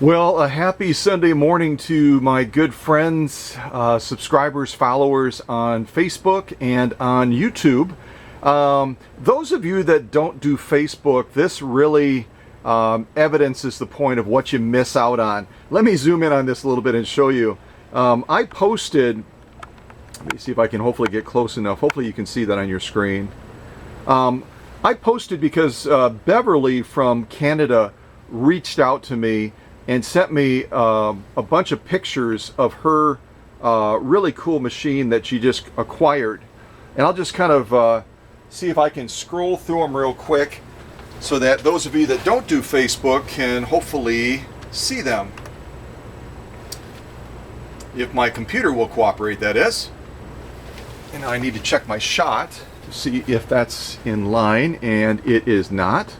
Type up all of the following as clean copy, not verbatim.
Well, a happy Sunday morning to my good friends, subscribers, followers on Facebook and on YouTube. Those of you that don't do Facebook, this really evidences the point of what you miss out on. Let me zoom in on this a little bit and show you. I posted, let me see if I can hopefully get close enough. Hopefully you can see that on your screen. I posted because Beverly from Canada reached out to me and sent me a bunch of pictures of her really cool machine that she just acquired. And I'll just kind of see if I can scroll through them real quick so that those of you that don't do Facebook can hopefully see them. If my computer will cooperate, that is. And I need to check my shot to see if that's in line, and it is not.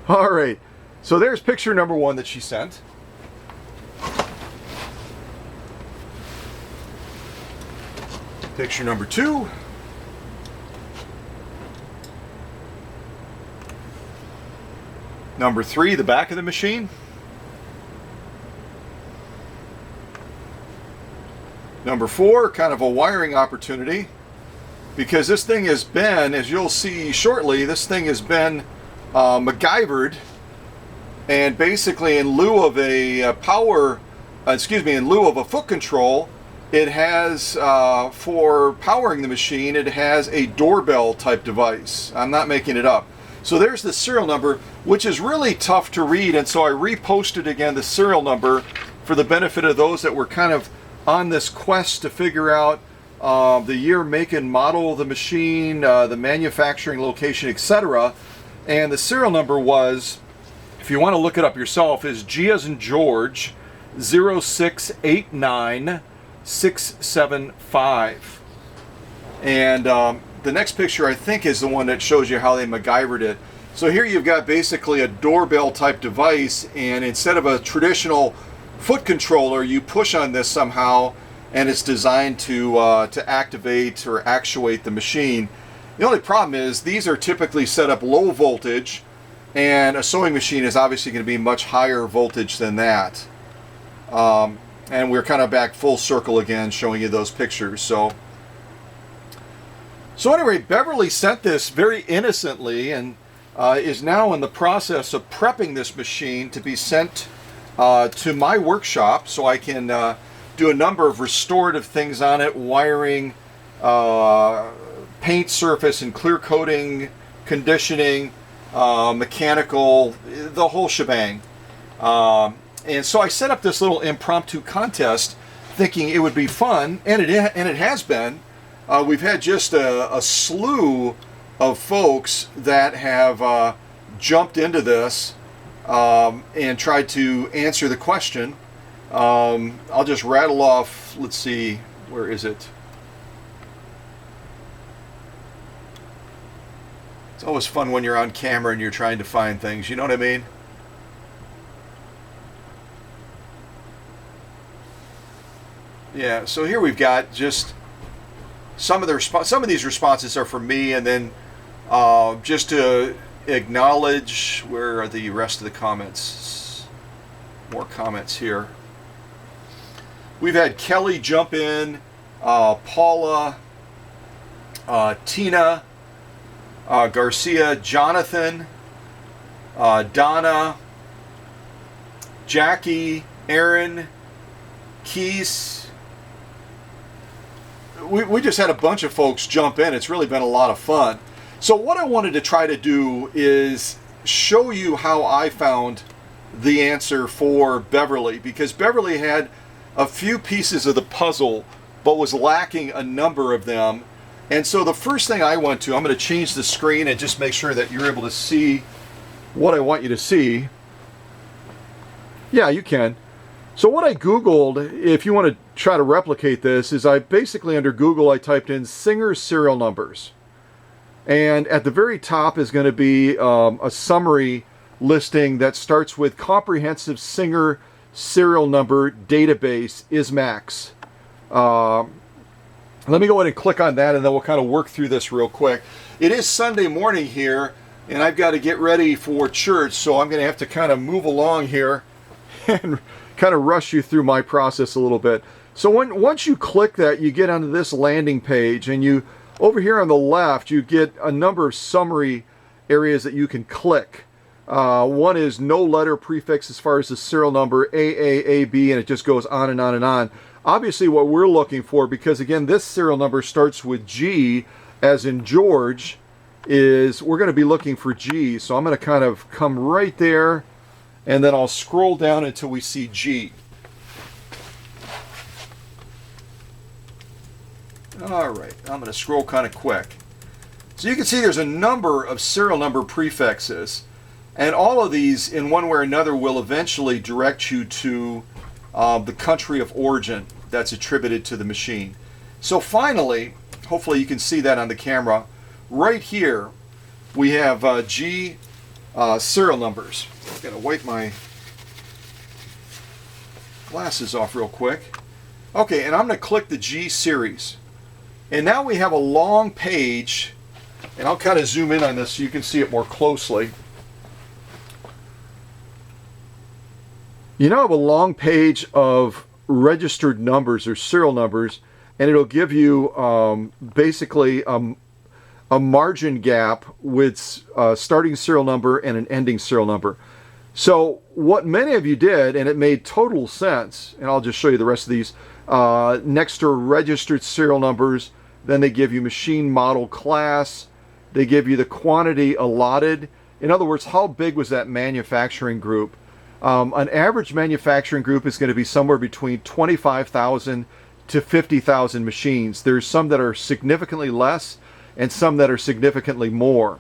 All right. So there's picture number one that she sent. Picture number two. Number three, the back of the machine. Number four, kind of a wiring opportunity, because this thing has been, as you'll see shortly, this thing has been MacGyvered. And basically, in lieu of a in lieu of a foot control, it has, for powering the machine, it has a doorbell type device. I'm not making it up. So there's the serial number, which is really tough to read, and so I reposted again the serial number for the benefit of those that were kind of on this quest to figure out the year, make, and model of the machine, the manufacturing location, etc. And the serial number was, if you want to look it up yourself, is G as in George 0689675. And the next picture, I think, is the one that shows you how they MacGyvered it. So here you've got basically a doorbell type device, and instead of a traditional foot controller, you push on this somehow, and it's designed to activate or actuate the machine. The only problem is these are typically set up low voltage, and a sewing machine is obviously going to be much higher voltage than that. And we're kind of back full circle again, showing you those pictures. So anyway, Beverly sent this very innocently, and is now in the process of prepping this machine to be sent to my workshop, so I can do a number of restorative things on it: wiring, paint surface and clear coating, conditioning, mechanical, the whole shebang. And so I set up this little impromptu contest thinking it would be fun, and it has been. We've had just a slew of folks that have jumped into this and tried to answer the question. I'll just rattle off, let's see, where is it? It's always fun when you're on camera and you're trying to find things, you know what I mean? Yeah, so here we've got just some of these responses are from me, and then just to acknowledge, where are the rest of the comments? More comments here. We've had Kelly jump in, Paula, Tina, Garcia, Jonathan, Donna, Jackie, Aaron, Keys. We just had a bunch of folks jump in. It's really been a lot of fun. So what I wanted to try to do is show you how I found the answer for Beverly, because Beverly had a few pieces of the puzzle but was lacking a number of them. And so the first thing I went to, I'm going to change the screen and just make sure that you're able to see what I want you to see. Yeah, you can. So what I Googled, if you want to try to replicate this, is I basically, under Google, I typed in Singer serial numbers. And at the very top is going to be a summary listing that starts with Comprehensive Singer Serial Number Database ISMAX. Let me go ahead and click on that, and then we'll kind of work through this real quick. It is Sunday morning here, and I've got to get ready for church, so I'm going to have to kind of move along here. and kind of rush you through my process a little bit. So once you click that, you get onto this landing page, and you over here on the left, you get a number of summary areas that you can click. One is no letter prefix as far as the serial number, AAAB, and it just goes on and on and on. Obviously what we're looking for, because again this serial number starts with G as in George, is we're going to be looking for G. So I'm going to kind of come right there, and then I'll scroll down until we see G. Alright, I'm going to scroll kind of quick. So you can see there's a number of serial number prefixes, and all of these in one way or another will eventually direct you to the country of origin that's attributed to the machine. So finally, hopefully you can see that on the camera, right here we have G serial numbers. I'm going to wipe my glasses off real quick. Okay, and I'm going to click the G series. And now we have a long page, and I'll kind of zoom in on this so you can see it more closely. You now have a long page of registered numbers or serial numbers, and it'll give you basically a margin gap with a starting serial number and an ending serial number. So what many of you did, and it made total sense, and I'll just show you the rest of these, next to registered serial numbers, then they give you machine model class, they give you the quantity allotted. In other words, how big was that manufacturing group? An average manufacturing group is going to be somewhere between 25,000 to 50,000 machines. There's some that are significantly less and some that are significantly more.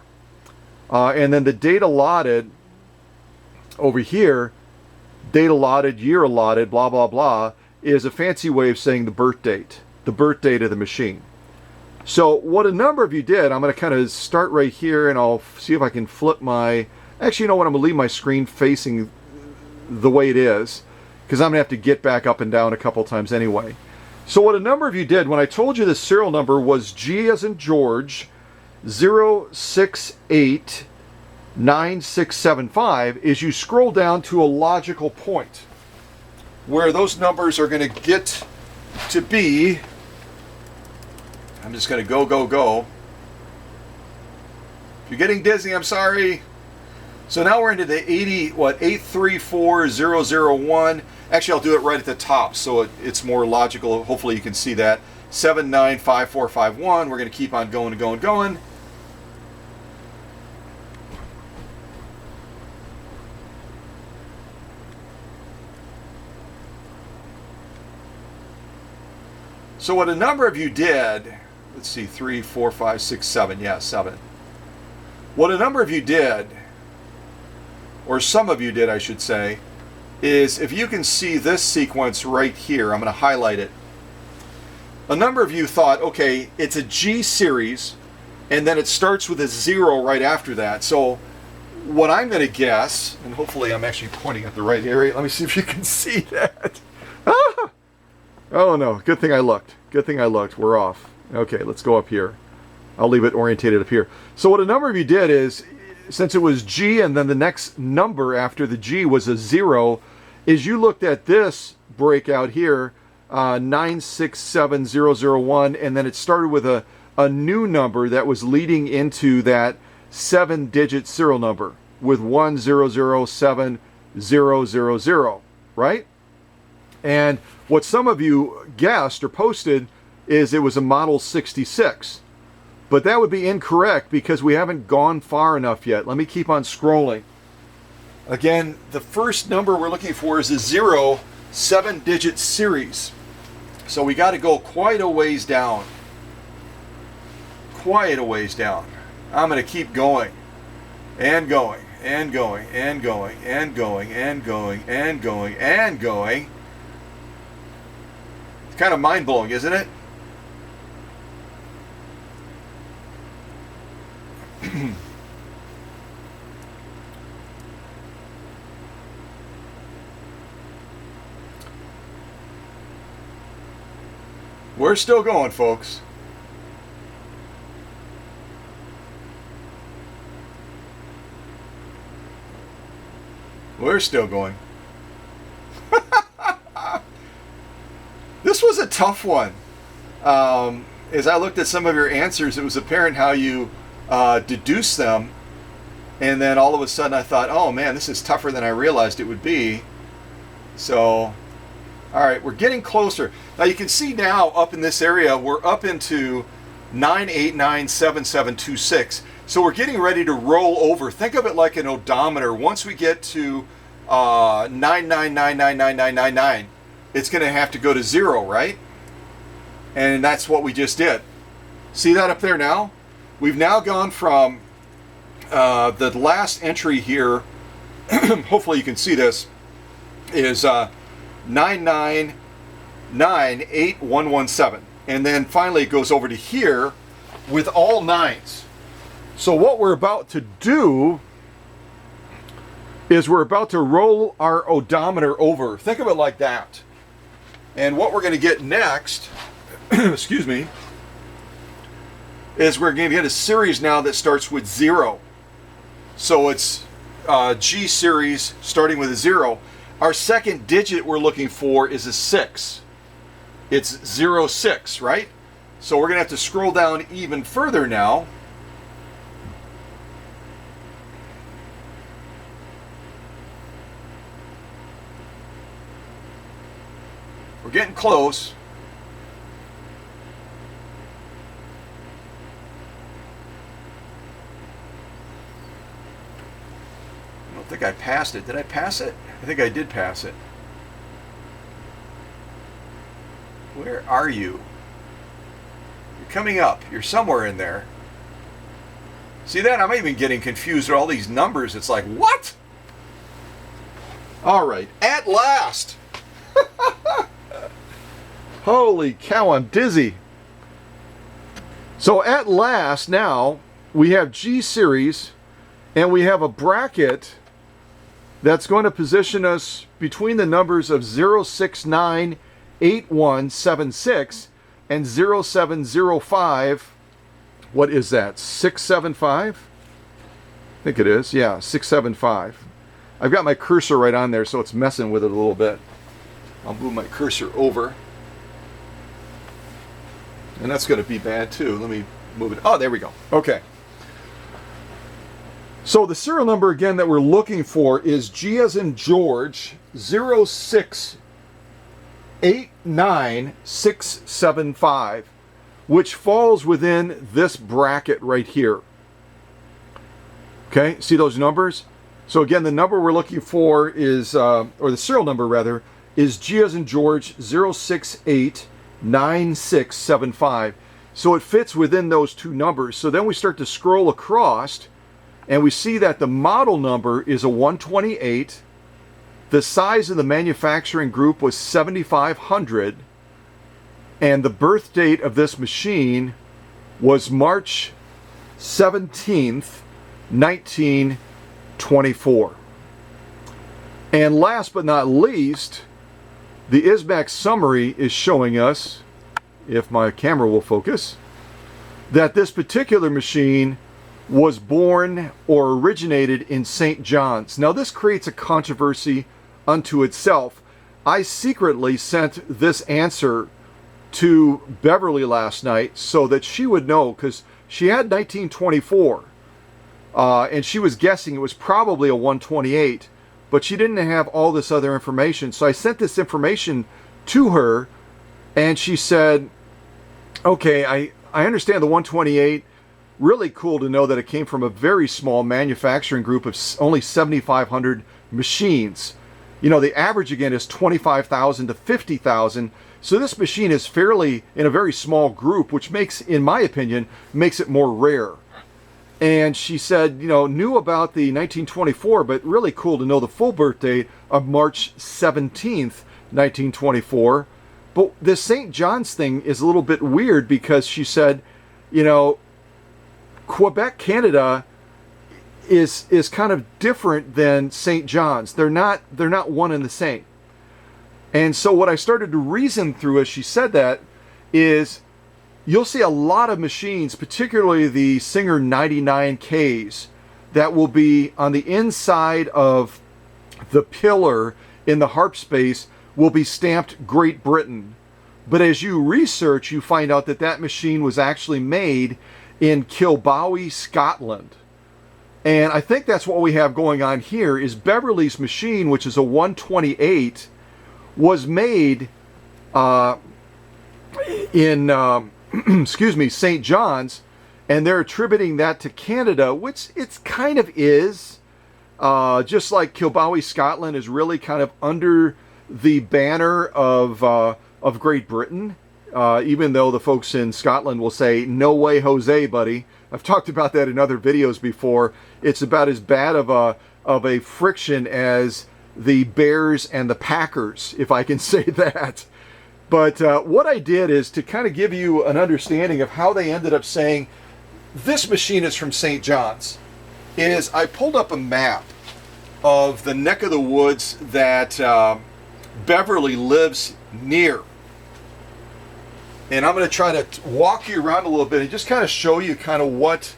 And then the date allotted over here, date allotted, year allotted, blah, blah, blah, is a fancy way of saying the birth date of the machine. So what a number of you did, I'm going to kind of start right here, and I'll see if I can flip my, actually, you know what, I'm going to leave my screen facing the way it is, because I'm going to have to get back up and down a couple times anyway. So what a number of you did, when I told you the serial number was G as in George, 0689675, is you scroll down to a logical point where those numbers are going to get to be, I'm just going to go, go, go. If you're getting dizzy, I'm sorry. So now we're into the 834001. Actually, I'll do it right at the top so it's more logical. Hopefully you can see that. 795451. We're going to keep on going and going and going. So what a number of you did, let's see, 3, 4, 5, 6, 7. Yeah, 7. What a number of you did, or some of you did, I should say, is if you can see this sequence right here, I'm going to highlight it. A number of you thought, okay, it's a G series, and then it starts with a 0 right after that. So what I'm going to guess, and hopefully I'm actually pointing at the right area. Let me see if you can see that. Ah! Oh no, good thing I looked. Good thing I looked. We're off. Okay, let's go up here. I'll leave it orientated up here. So what a number of you did is, since it was G and then the next number after the G was a 0, is you looked at this breakout here, 967001, and then it started with a new number that was leading into that 7-digit serial number with 1007000, right? And what some of you guessed or posted is it was a Model 66. But that would be incorrect because we haven't gone far enough yet. Let me keep on scrolling. Again, the first number we're looking for is a 0 7-digit series. So we got to go quite a ways down. Quite a ways down. I'm going to keep going. And going. And going. And going. And going. And going. And going. And going. It's kind of mind-blowing, isn't it? We're still going, folks. We're still going. this was a tough one. As I looked at some of your answers, it was apparent how you deduce them. And then all of a sudden I thought, oh man, this is tougher than I realized it would be. So, all right, we're getting closer. Now you can see now up in this area, we're up into 9897726. So we're getting ready to roll over. Think of it like an odometer. Once we get to 9999999, it's going to have to go to 0, right? And that's what we just did. See that up there now? We've now gone from the last entry here, hopefully you can see this, is 9998117. And then finally it goes over to here with all 9s. So what we're about to do is we're about to roll our odometer over. Think of it like that. And what we're going to get next, excuse me, is we're going to get a series now that starts with 0. So it's G series starting with a 0. Our second digit we're looking for is a 6. It's 06, right? So we're going to have to scroll down even further now. We're getting close. I don't think I passed it. Did I pass it? I think I did pass it. Where are you? You're coming up. You're somewhere in there. See that? I'm even getting confused with all these numbers. It's like, what? All right. At last. Holy cow, I'm dizzy. So at last now, we have G series, and we have a bracket that's going to position us between the numbers of 0698176 and 0705. What is that? 675? I think it is. Yeah, 675. I've got my cursor right on there, so it's messing with it a little bit. I'll move my cursor over. And that's going to be bad too. Let me move it. Oh, there we go. Okay. So the serial number again that we're looking for is G as in George 0689675, which falls within this bracket right here. Okay, see those numbers? So again, the number we're looking for is, or the serial number rather, is G as in George 0689675. So it fits within those two numbers. So then we start to scroll across, and we see that the model number is a 128. The size of the manufacturing group was 7,500. And the birth date of this machine was March 17th, 1924. And last but not least, the ISMAC summary is showing us, if my camera will focus, that this particular machine was born or originated in St. John's. Now this creates a controversy unto itself. I secretly sent this answer to Beverly last night so that she would know, because she had 1924 and she was guessing it was probably a 128, but she didn't have all this other information. So I sent this information to her, and she said, okay, I understand the 128. Really cool to know that it came from a very small manufacturing group of only 7,500 machines. You know, the average again is 25,000 to 50,000. So this machine is fairly in a very small group, which makes, in my opinion, makes it more rare. And she said, you know, knew about the 1924, but really cool to know the full birth date of March 17th, 1924. But this St. John's thing is a little bit weird because she said, you know, Quebec, Canada is kind of different than St. John's. They're not one and the same. And so what I started to reason through as she said that is, you'll see a lot of machines, particularly the Singer 99Ks, that will be on the inside of the pillar in the harp space will be stamped Great Britain. But as you research, you find out that that machine was actually made in Kilbowie, Scotland. And I think that's what we have going on here is Beverly's machine, which is a 128, was made in, excuse me, St. John's, and they're attributing that to Canada, which it's kind of is. Just like Kilbowie, Scotland is really kind of under the banner of Great Britain, even though the folks in Scotland will say, no way, Jose, buddy. I've talked about that in other videos before. It's about as bad of a friction as the Bears and the Packers, if I can say that. But what I did is to kind of give you an understanding of how they ended up saying this machine is from St. John's, is I pulled up a map of the neck of the woods that Beverly lives near. And I'm going to try to walk you around a little bit and just kind of show you kind of what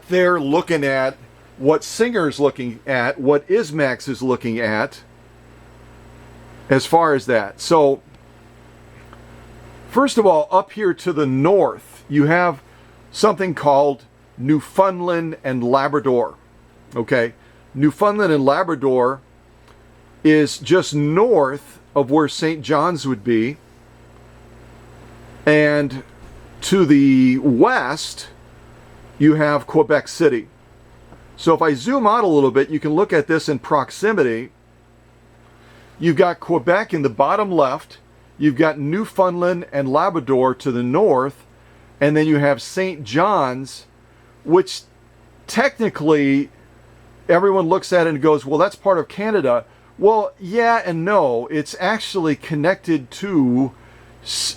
they're looking at, what Singer's looking at, what Ismax is looking at as far as that. So, first of all, up here to the north, you have something called Newfoundland and Labrador. Okay? Newfoundland and Labrador is just north of where St. John's would be. And to the west, you have Quebec City. So if I zoom out a little bit, you can look at this in proximity. You've got Quebec in the bottom left. You've got Newfoundland and Labrador to the north. And then you have St. John's, which technically everyone looks at it and goes, well, that's part of Canada. Well, yeah and no. It's actually connected to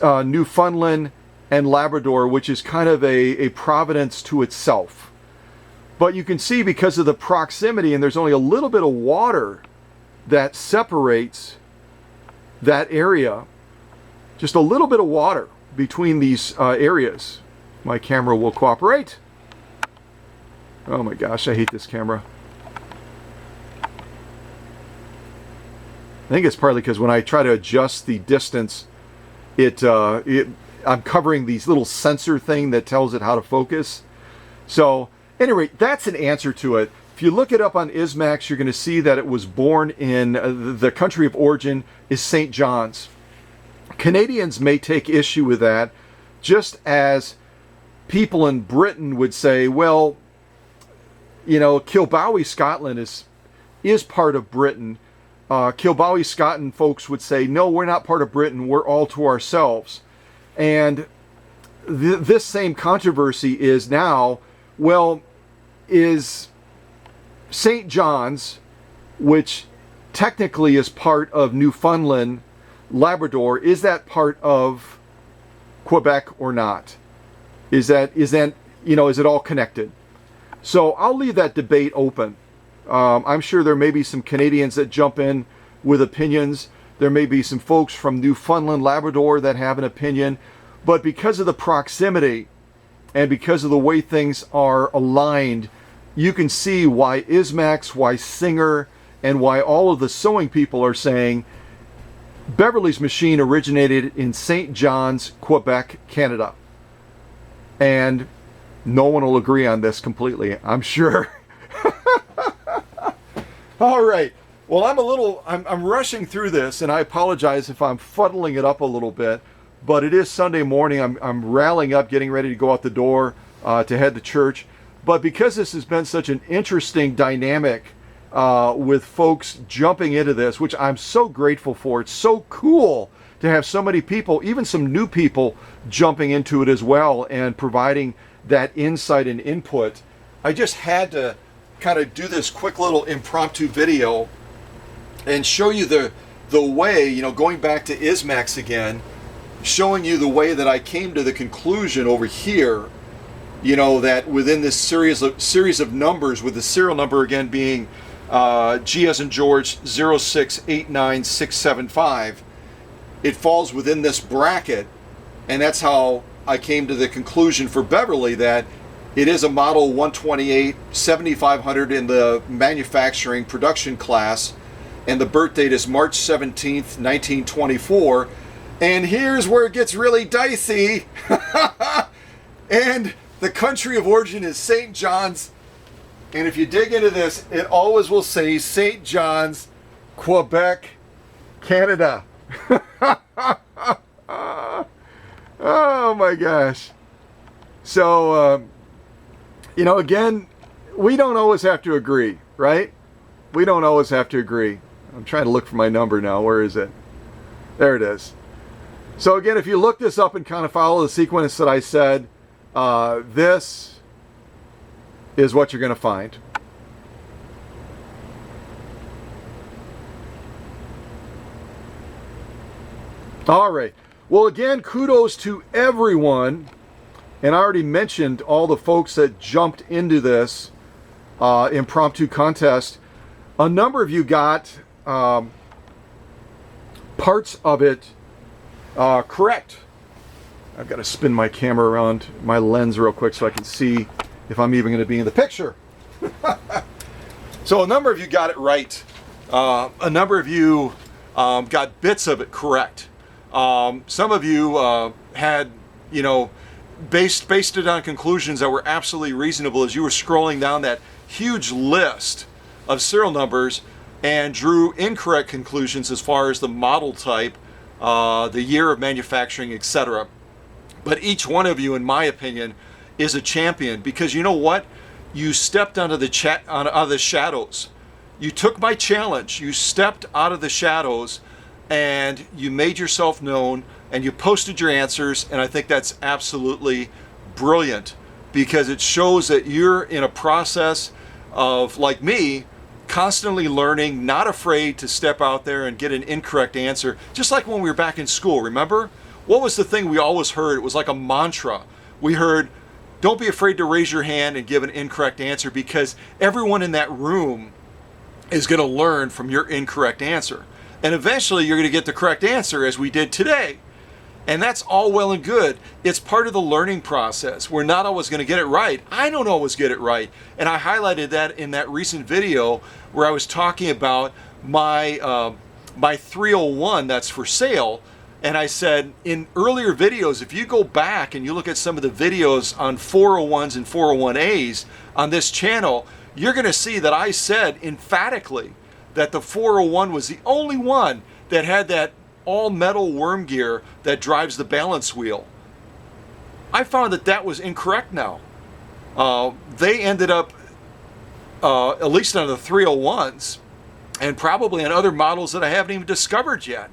Newfoundland and Labrador, which is kind of a province to itself. But you can see because of the proximity, and there's only a little bit of water that separates that area, just a little bit of water between these areas. My camera will cooperate. Oh my gosh, I hate this camera. I think it's partly because when I try to adjust the distance, I'm covering these little sensor thing that tells it how to focus. So, anyway, that's an answer to it. If you look it up on Ismax, you're going to see that it was born in the country of origin is St. John's. Canadians may take issue with that, just as people in Britain would say, well, you know, Kilbowie, Scotland is part of Britain. Kilbowie, Scotland folks would say, no, we're not part of Britain, we're all to ourselves. And this same controversy is now, well, is St. John's, which technically is part of Newfoundland, Labrador, is that part of Quebec or not? Is it all connected? So I'll leave that debate open. I'm sure there may be some Canadians that jump in with opinions. There may be some folks from Newfoundland, Labrador that have an opinion. But because of the proximity and because of the way things are aligned, you can see why Ismax, why Singer, and why all of the sewing people are saying Beverly's machine originated in St. John's, Quebec, Canada. And no one will agree on this completely, I'm sure. All right. Well, I'm rushing through this, and I apologize if I'm fuddling it up a little bit, but it is Sunday morning. I'm rallying up, getting ready to go out the door to head to church. But because this has been such an interesting dynamic with folks jumping into this, which I'm so grateful for, it's so cool to have so many people, even some new people, jumping into it as well and providing that insight and input. I just had to kind of do this quick little impromptu video and show you the way, going back to Ismax again, showing you the way that I came to the conclusion over here, that within this series of numbers, with the serial number again being G as in George 0689675, it falls within this bracket, and that's how I came to the conclusion for Beverly that it is a model 128 7500 in the manufacturing production class, and the birth date is March 17th, 1924. And here's where it gets really dicey. And the country of origin is St. John's. And if you dig into this, it always will say St. John's, Quebec, Canada. Oh my gosh. So, you know, again, we don't always have to agree, right? We don't always have to agree. I'm trying to look for my number now. Where is it? There it is. So again, if you look this up and kind of follow the sequence that I said, this is what you're going to find. All right. Well, again, kudos to everyone. And I already mentioned all the folks that jumped into this impromptu contest. A number of you got parts of it correct. I've got to spin my camera around my lens real quick so I can see if I'm even going to be in the picture. So a number of you got it right. A number of you got bits of it correct. Some of you had, you know, based it on conclusions that were absolutely reasonable as you were scrolling down that huge list of serial numbers and drew incorrect conclusions as far as the model type, the year of manufacturing, etc. But each one of you, in my opinion, is a champion because you know what? You stepped out of the shadows. You took my challenge. You stepped out of the shadows and you made yourself known and you posted your answers, and I think that's absolutely brilliant because it shows that you're in a process of, like me, constantly learning, not afraid to step out there and get an incorrect answer. Just like when we were back in school, remember? What was the thing we always heard? It was like a mantra. We heard, don't be afraid to raise your hand and give an incorrect answer because everyone in that room is going to learn from your incorrect answer. And eventually you're going to get the correct answer as we did today. And that's all well and good. It's part of the learning process. We're not always going to get it right. I don't always get it right. And I highlighted that in that recent video where I was talking about my 301 that's for sale. And I said in earlier videos, if you go back and you look at some of the videos on 401s and 401As on this channel, you're going to see that I said emphatically that the 401 was the only one that had that all metal worm gear that drives the balance wheel. I found that that was incorrect now. They ended up, at least on the 301s, and probably on other models that I haven't even discovered yet,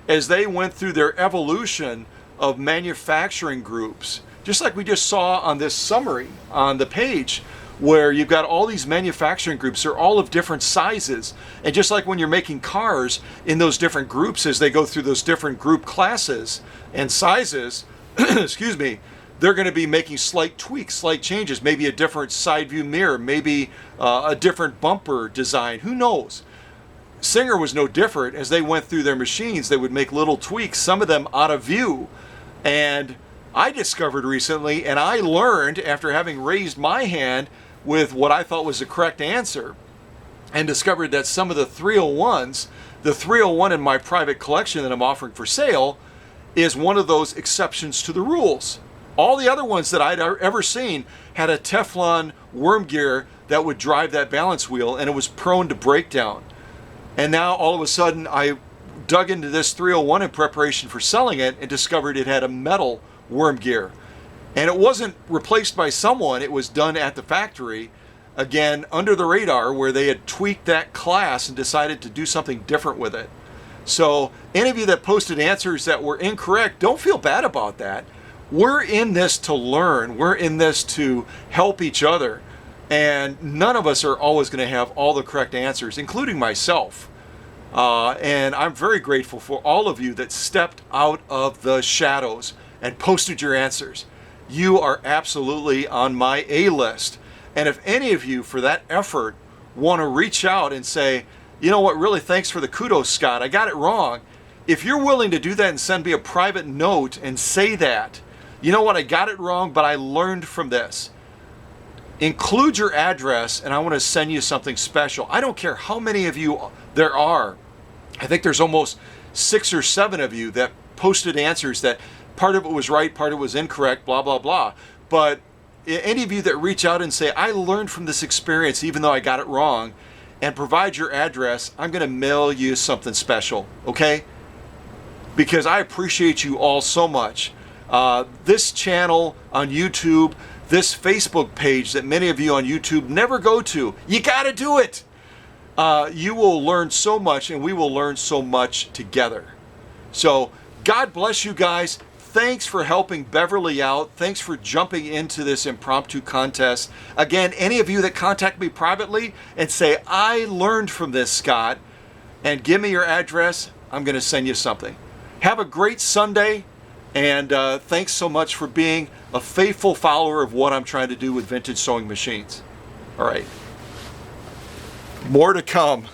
as they went through their evolution of manufacturing groups, just like we just saw on this summary on the page, where you've got all these manufacturing groups. They're all of different sizes. And just like when you're making cars in those different groups, as they go through those different group classes and sizes, excuse me, they're going to be making slight tweaks, slight changes, maybe a different side view mirror, maybe a different bumper design, who knows? Singer was no different. As they went through their machines, they would make little tweaks, some of them out of view. And I discovered recently, and I learned after having raised my hand with what I thought was the correct answer, and discovered that some of the 301s, the 301 in my private collection that I'm offering for sale, is one of those exceptions to the rules. All the other ones that I'd ever seen had a Teflon worm gear that would drive that balance wheel, and it was prone to breakdown. And now all of a sudden I dug into this 301 in preparation for selling it and discovered it had a metal worm gear. And it wasn't replaced by someone, it was done at the factory, again, under the radar, where they had tweaked that class and decided to do something different with it. So any of you that posted answers that were incorrect, don't feel bad about that. We're in this to learn. We're in this to help each other. And none of us are always going to have all the correct answers, including myself. And I'm very grateful for all of you that stepped out of the shadows and posted your answers. You are absolutely on my A list. And if any of you, for that effort, want to reach out and say, you know what, really, thanks for the kudos, Scott, I got it wrong. If you're willing to do that and send me a private note and say that, you know what, I got it wrong, but I learned from this. Include your address, and I want to send you something special. I don't care how many of you there are. I think there's almost 6 or 7 of you that posted answers that part of it was right, part of it was incorrect, blah, blah, blah. But any of you that reach out and say, I learned from this experience, even though I got it wrong, and provide your address, I'm going to mail you something special, okay? Because I appreciate you all so much. This channel on YouTube, this Facebook page that many of you on YouTube never go to, you got to do it. You will learn so much, and we will learn so much together. So God bless you guys. Thanks for helping Beverly out. Thanks for jumping into this impromptu contest. Again, any of you that contact me privately and say, I learned from this, Scott, and give me your address, I'm going to send you something. Have a great Sunday, and thanks so much for being a faithful follower of what I'm trying to do with vintage sewing machines. All right. More to come.